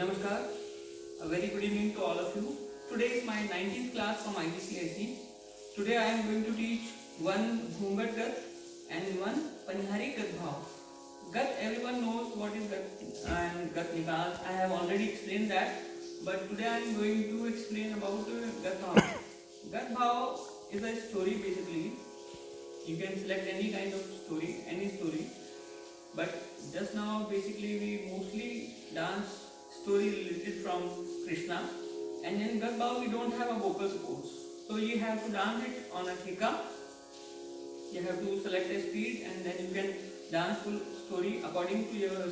Namaskar, a very good evening to all of you. Today is my 19th class from IGCSE. Today I am going to teach one Ghungat Gat and one Panihari Gat Bhav. Gat, everyone knows what is Gat and Gat Nikas. I have already explained that, but today I am going to explain about Gat Bhav. Gat Bhav is a story basically. You can select any kind of story, any story. But just now basically we mostly dance story related from Krishna, and in Gat Bhav we don't have a vocal support, so you have to dance it on a thika. You have to select a speed and then you can dance full story according to your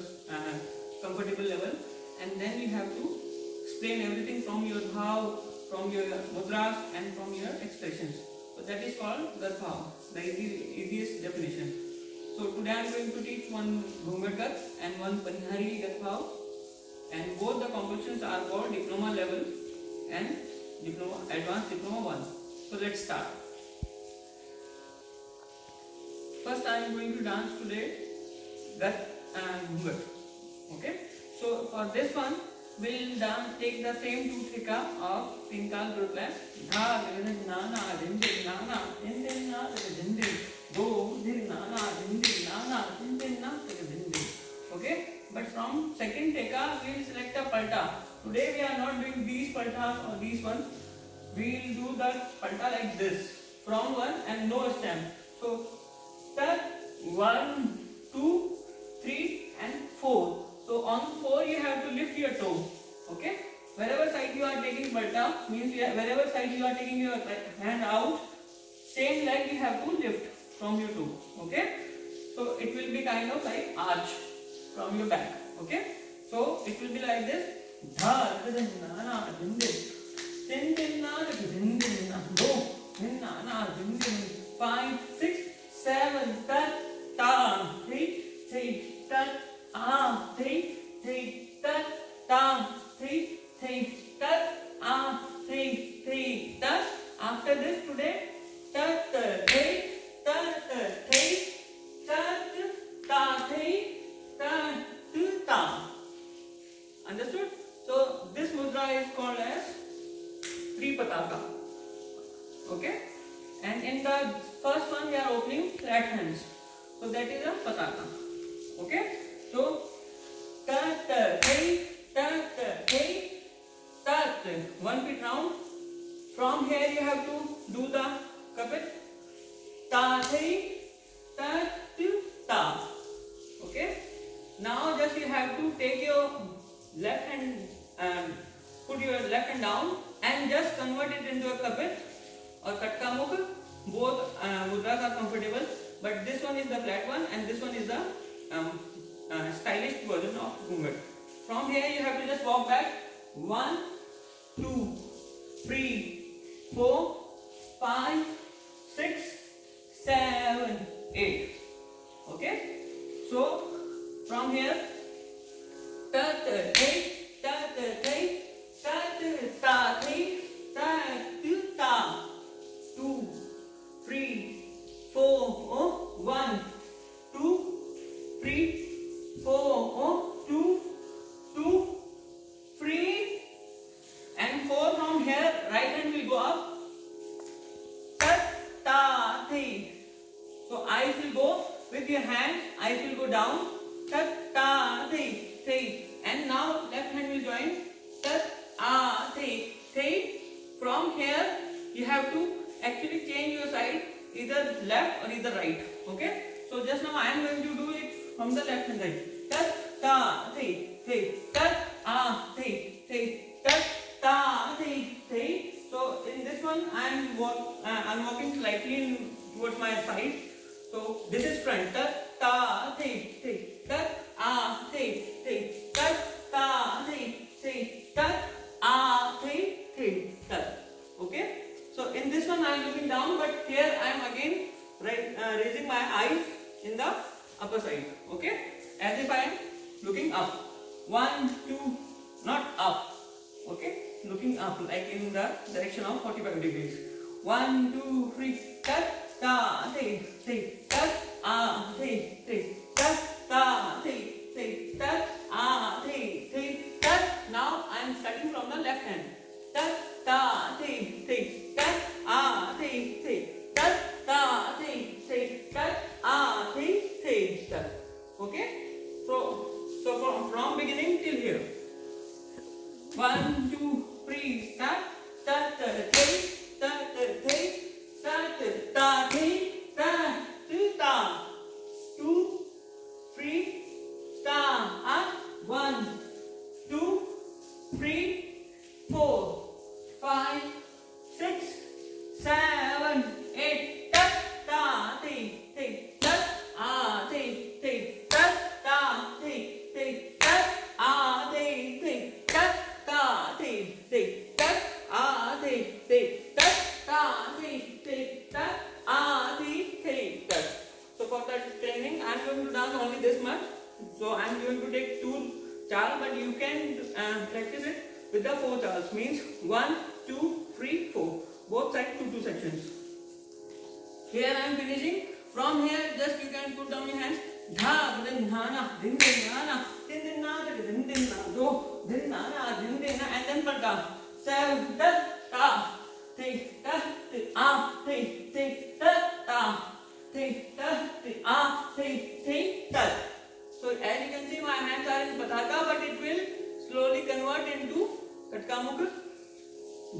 comfortable level, and then you have to explain everything from your bhav, from your mudras and from your expressions. So that is called Gat Bhav, the easiest definition. So today I am going to teach one Ghungat Gat and one Panihari Gat Bhav, and both the compositions are called Diploma level and Advanced Diploma 1. So let's start. First I am going to dance today Gat and Ghungat. Okay. So for this one we will take the same two thika of Tinkal Gurukla. Dha din na na din din na na din din na din din do din na na din din na na din din na din din. Okay. But from second theka we will select a palta. Today we are not doing these paltas or these ones. We will do the palta like this from one and no stamp. So start 1, 2, 3 and 4. So on 4 you have to lift your toe. Okay. Wherever side you are taking palta means wherever side you are taking your hand out, same leg you have to lift from your toe. Okay. So it will be kind of like arch from your back. Okay. So it will be like this. Dha din na na din din din na din din na do din na na din din 5, 6, 7 tat ta 3 3 tat ah 3 3 tat ta 3 3 tat ah 3 3 tat. After this today tat 3 tat 3 tat ta 3 tat ta. Understood? So this mudra is called as Tripataka. Okay. And in the first one we are opening flat hands. So that is a pataka. Okay. So tat three tat three tat 1 feet round. From here you have to do the kapit ta three tat ta. Okay. Now just you have to take your left hand, put your left hand down and just convert it into a kapit or katka mukh. Both mudras are comfortable, but this one is the flat one and this one is the stylish version of Ghungat. From here you have to just walk back 1, 2, 3, 4, 5, 6, 7, 8. Okay. So from here tat three tat three tat ta three tat ta 2, 3, 4 1, 2, 3, 4 2, 2, 3 and 4. From here right hand will go up tat ta three. So eyes will go with your hands, eyes will go down tat ta three three, and now left hand will join tat a three three. From here you have to actually change your side, either left or either right. Okay. So just now I am going to do it from the left hand side. Tat ta three three tat a three three tat ta three three. So in this one I am walking slightly towards my side. So this is front tat ta three three tat a three three tat ta three three tat a three three tat. Okay. So in this one I am looking down, but here I am again raising my eyes in the upper side. Okay. As if I am looking up. 1, 2, not up. Okay. Looking up like in the direction of 45 degrees. 1, 2, 3 tat ta three three tat a three three tat ta three three tat a three three tat. Now from beginning till here. 1, 2, 3, start. Ta ta ta ta ta ta ta ta ta ta 2, 3, start. 1, 2, 3, 4, 5, 6, 7, 8. Ta ta ti ti ta ti ti ta ta ti ti ta ti ti ta ta ti ti ta ti ti ta ta ti ti ta ti ti ta. So for that training, I am going to dance only this much. So I am going to take 2 chal, but you can practice it with the 4 chals. Means 1, 2, 3, 4. Both sides 2 sections. Here I am finishing. From here, just you can put down your hands. Dha din na na din na na din na din na do din na na din na, and then palta. 7 ta ta ti ta ti a ti ti ta ta ti ta ti a ti ti ta. So as you can see, my hands are in pataka, but it will slowly convert into katka mukha.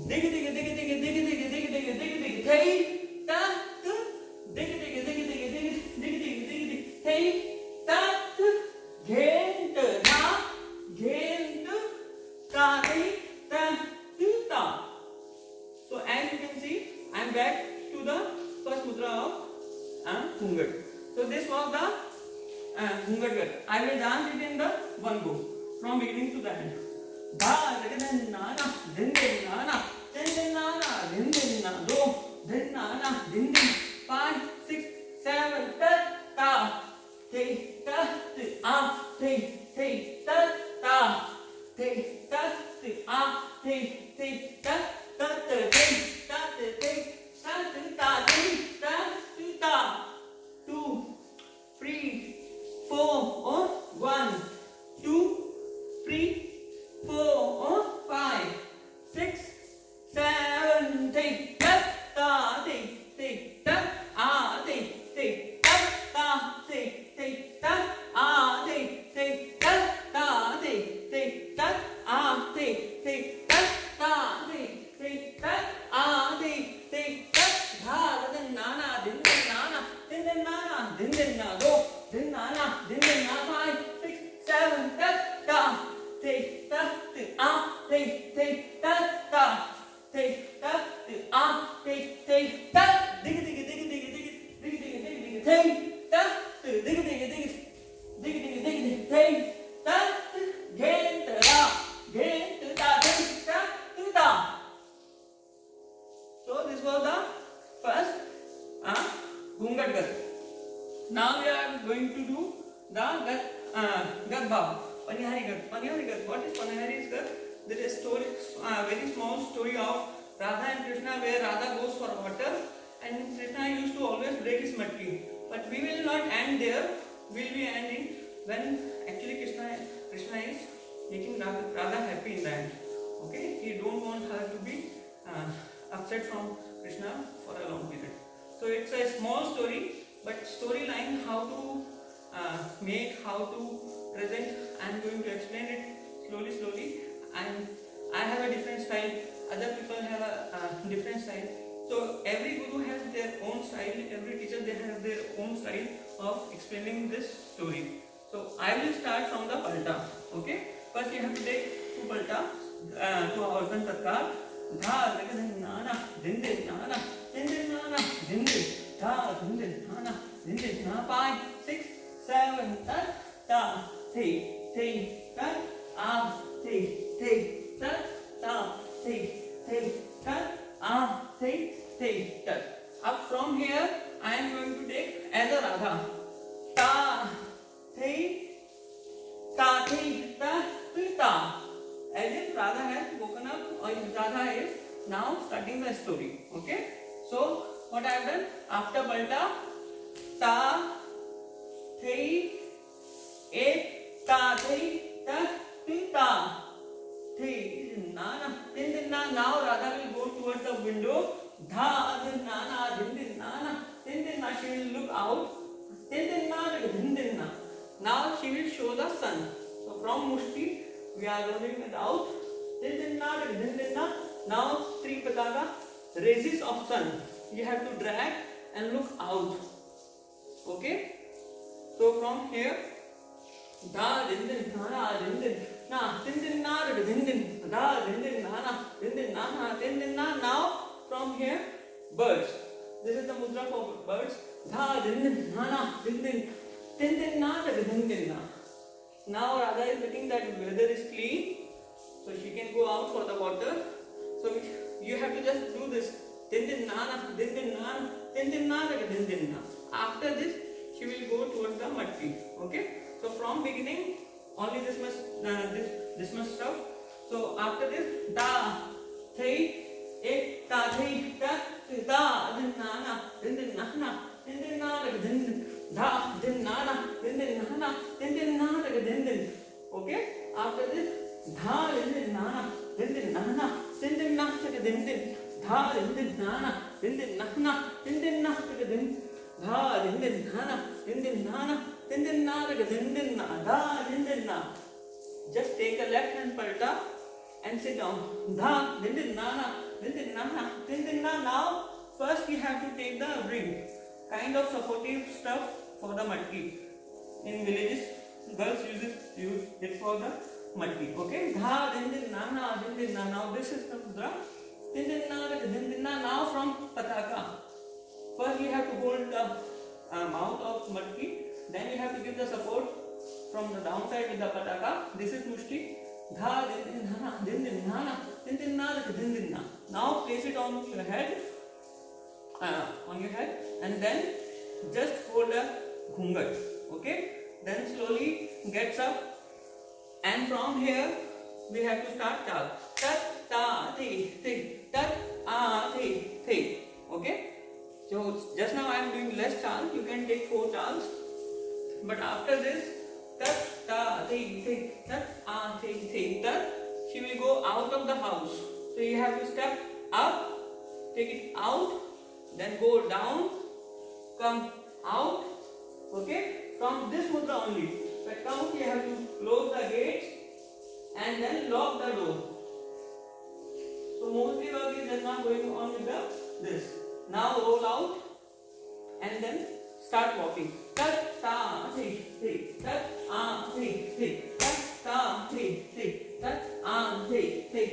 Dig dig dig dig dig dig dig dig dig dig dig thei ta tu dig dig dig dig dig dig dig dig dig dig thei ta tu gen ta na gen tu ta thei ta tu ta. So as you can see, I am back to the first mudra of Ghungat. So this was the Ghungat Gat. I will dance it in the one go from beginning to the end. Dha din na na din na na din na na din na do din na na din 5, 6, 7 ta ta ti ta ti a ti ti ta ta ti ta ti a ti ti ta ta ta ti ta ti ti ta ti ta ti ta ti ta 2, 3, 4 or 1, 2, 3, 4 or 5, 6, 7, take ta ta take ta take ta ta take ta take ta ta take ta take ta ta take ta take ta dha din na na din na na din na na din na do din na na din na 5, 6, 7 ta ta take ta a take ta ta take ta a take ta dig dig dig dig dig dig dig dig take ta dig dig dig dig dig dig dig take ta gen ta take ta ta. So this was the first Ghungat Gat. Now we are going to do the Gat Bhav. Panihari Gat. Panihari Gat. What is Panihari Gat? There is a story, very small story of Radha and Krishna, where Radha goes for water and Krishna used to always break his matki. But we will not end there. We will be ending when actually Krishna is making Radha happy in the end. Okay, he don't want her to be upset from Krishna for a long period. So it's a small story, but storyline, how to make, how to present, I am going to explain it slowly. And I have a different style, other people have a different style. So every guru has their own style, every teacher they have their own style of explaining this story. So I will start from the palta. Okay, first you have to take 2 palta to our Arjan Tatkal. Dha din na na din na na din na na din dha din na na din na 5, 6, 7 ta ta thi ta a thi ta ta thi ta a thi ta. Up from here I am going to take as a Radha. Ta thi ta thi ta ta. As if Radha has woken up, or Radha is now starting the story. Okay. So what I have done after palta, ta thi ek ta thi ta ta thi na na din na. Now Radha will go towards the window. Dha din na na din na na din na. She will look out. Din na din na. Now she will show the sun. So from mushti we are rolling it out. Din din na, din din na. Now three pataka raises of sun. You have to drag and look out. Okay. So from here, da din din na din din na din din na din din da din din na din din na din din na. Now from here, birds. This is the mudra for birds. Da din din na din din na din din na. Now Radha is looking that weather is clean, so she can go out for the water. So you have to just do this. Din din na din din na din din na din din na. After this, she will go towards the matti. Okay. So from beginning, only this much stuff. So after this, da, thei, ek, ta, thei, ta, din na din din na din din da, din na din din din. Okay. After this, dha, din na din din din din dha, din na din din dha, din na. Just take a left hand palta and sit down. Dha, din na. Now first you have to take the ring, kind of supportive stuff for the matki. In villages, girls use it for the matki. Okay, dha, din na. Now this is the mudra. Din na. Now from pataka. First you have to hold the mouth of matki. Then you have to give the support from the downside with the pataka. This is mushti. Dha, din na. Now place it on your head. And then just hold a ghungat. Okay. Then slowly gets up, and from here we have to start chal. Tat ta thi tat a thi. Okay. So just now I am doing less chal. You can take 4 chals. But after this, tat ta thi tat a thi tat, she will go out of the house. So you have to step up, take it out, then go down, come out. Okay. From this mudra only. But come, you have to close the gates and then lock the door. So mostly work is just now going on with this. Now roll out and then start walking. Tat ta thi tat a thi tat ta thi tat a thi tat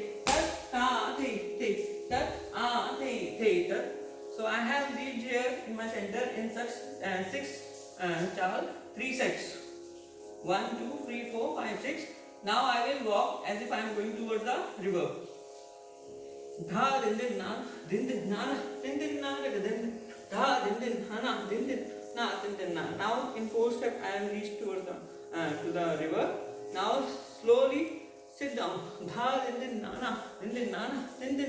ta thi tat a thi tat. So I have reached here in my center in such 6 chal, 3 sets. 1, 2, 3, 4, 5, 6. Now I will walk as if I am going towards the river. Dha, din na din na dha, din na. Now in 4 steps I am reached towards to the river. Now slowly sit down. Dha, din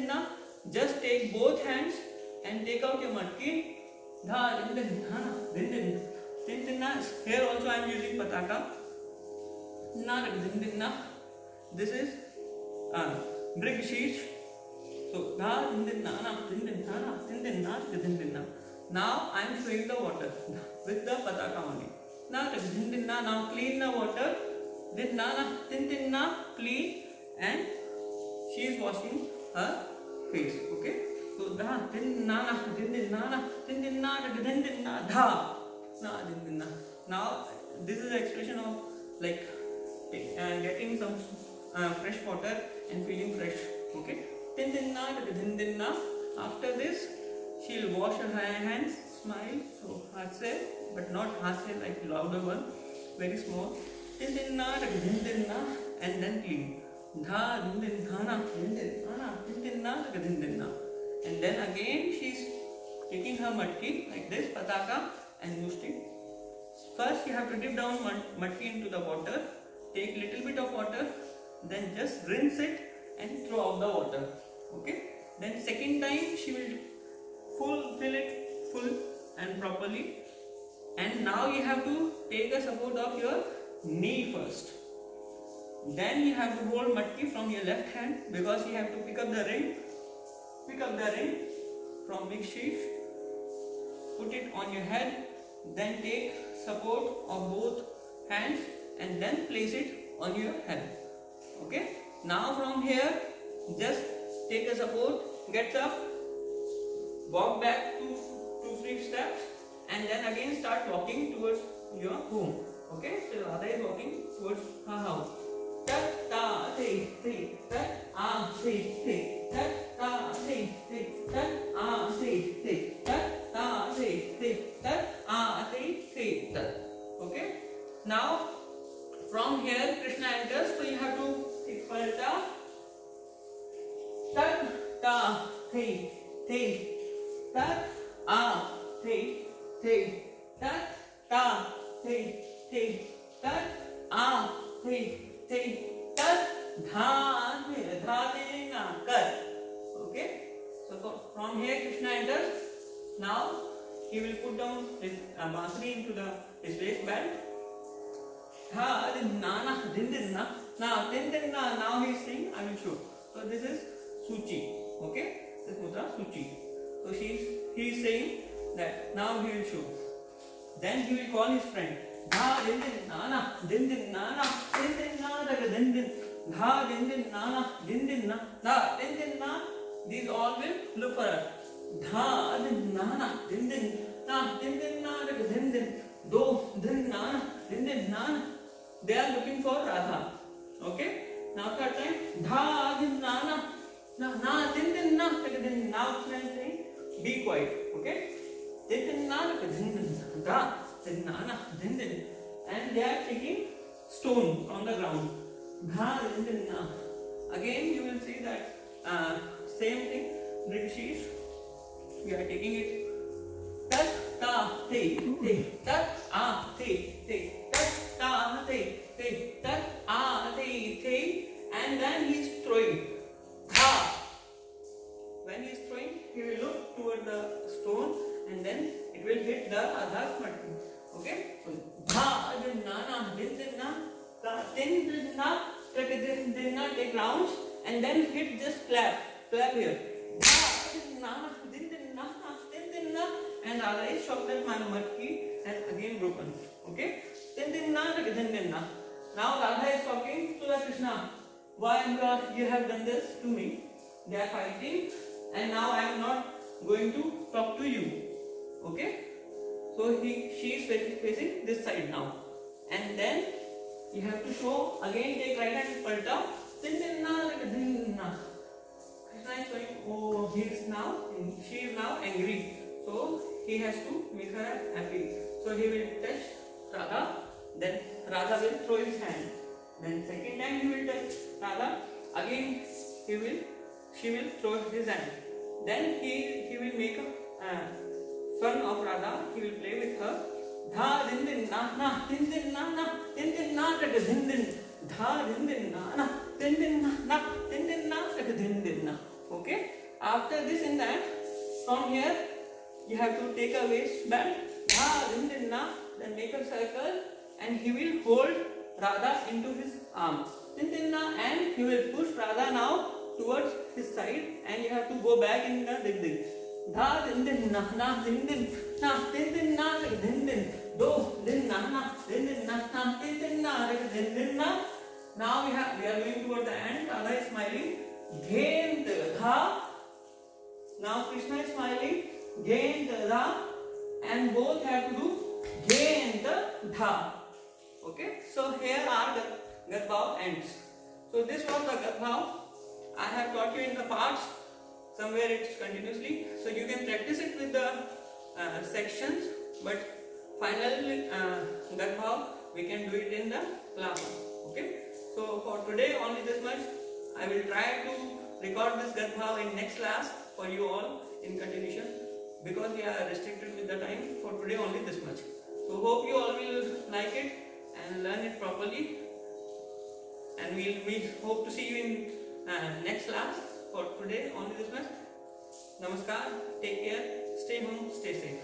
na. Just take both hands and take out your matki. Dha, din na. Here also I am using pataka. Na, din na. This is brig sheesh. So dha, din na. Now I am showing the water with the pataka only. Na, din na. Now clean the water. Din na, clean, and she is washing her face. Okay. So dha, din na, dha. Now this is the expression of like getting some fresh water and feeling fresh. Okay. Din na. After this, she will wash her hands, smile. So hasya, but not hasya like louder one, very small. Din na, and then clean. Dha, din na. And then again she is taking her matki like this, pataka and mushti. First you have to dip down matki into the water, take little bit of water, then just rinse it and throw out the water. Okay. Then second time she will fill it full and properly. And now you have to take the support of your knee first. Then you have to hold matki from your left hand, because you have to pick up the ring. Pick up the ring from big sheaf, put it on your head, then take support of both hands and then place it on your head. Okay. Now from here, just take a support, get up, walk back 2-3 steps, and then again start walking towards your home. Okay. So Radha is walking towards her house. Tat ta thi thi tat a thi thi tat ta thi thi tat a thi thi tat ta thi thi tat a thi thi tat. Okay. Now from here Krishna enters, so you have to take palta. Tat ta thi thi tat a thi thi tat ta thi thi tat a thi thi tat dha dha na kar. Okay. So from here Krishna enters. Now he will put down his bansuri into his waistband. Dha din na na din din na. Now din din na. Now he is saying, I will show. So this is Suchi. Okay. This mudra Suchi. So he is saying that now he will show. Then he will call his friend. Dha din din na na din din na na din din na daga din din dha din din na na din din na dha din din na. These all will look for us. Dha din na na din din na din din na daga din din do din na na din din na. They are looking for Radha. Okay. Now third time. Dha din na na na din din na daga din. Now Krishna is saying, be quiet. Okay. Din din na daga din din dha. And they are taking stone from the ground. Again you will see that same thing. Rishis, we are taking it. Tat ta thi thi tat a thi thi tat ta thi thi tat a thi thi, and then he is throwing. Dha. When he is throwing, he will look toward the stone, and then it will hit the Radha's matri. Okay. So dha din na na din din na ta din din na din din na. Take rounds and then hit, just clap here. Dha din na na din din na din din na, and Radha is shocked that my matri has again broken. Okay. Din din na din din na. Now Radha is talking to the Krishna. Why you have done this to me? They are fighting, and now I am not going to talk to you. Okay. So she is facing this side now, and then you have to show again. Take right hand palta. Krishna is saying, oh, she is now angry. So he has to make her happy. So he will touch Radha. Then Radha will throw his hand. Then second time he will touch Radha. Again she will throw his hand. Then he will make a fun of Radha. He will play with her. Dha din din na na din din na na din din na daga din din dha din din na na din din na na din din na daga din din na. Okay. After this and that, from here you have to take a waistband. Dha din din na. Then make a circle, and he will hold Radha into his arms. Din din na, and he will push Radha now towards his side, and you have to go back in the dig dig. Dha din din na na din din na din din na din din do din na na din din na na din din na din din na. Now we are going toward the end. Radha is smiling. Gain dha. Now Krishna is smiling. Gain dha, and both have to do gain dha. Okay. So here are the Gadbhav ends. So this was the Gadbhav. I have taught you in the parts. Somewhere it's continuously, so you can practice it with the sections, but finally Gadbhav we can do it in the class. Okay. So for today only this much. I will try to record this Gadbhav in next class for you all in continuation, because we are restricted with the time. For today only this much. So hope you all will like it and learn it properly, and we hope to see you in next class. For today only this much. Namaskar, take care, stay home, stay safe.